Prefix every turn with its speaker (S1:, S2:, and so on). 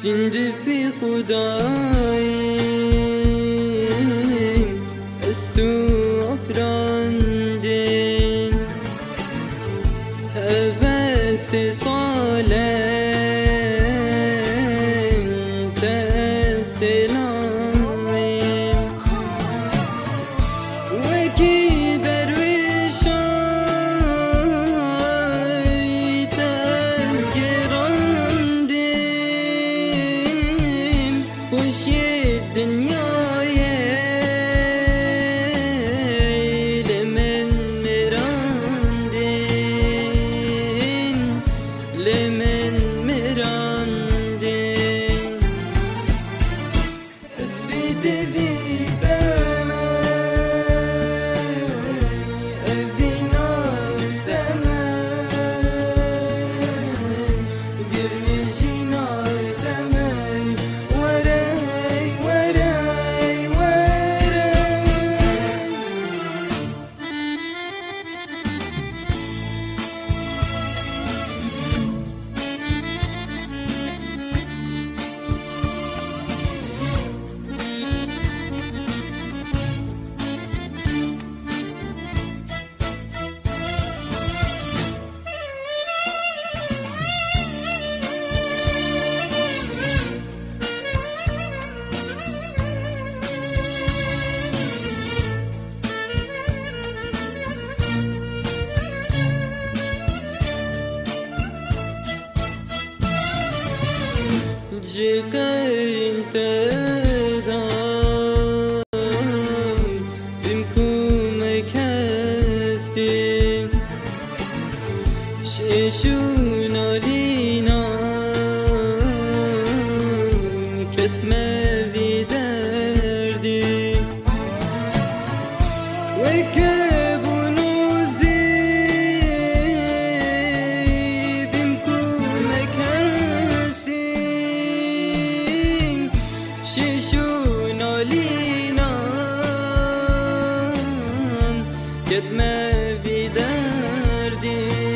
S1: زنده بی خداییم از تو افراندین هوس سالم تسلاییم وکی درویشای تزگراندیم خوشی دنیای لمن مراندین لمن مراندین حسبی دویدم اوینا دمم گرمیشینا دمم ورای ورای ورای جقر انتدام بمكومك هستیم ششون علينا كتمة في دردیم ششون علينا قد ما في دردي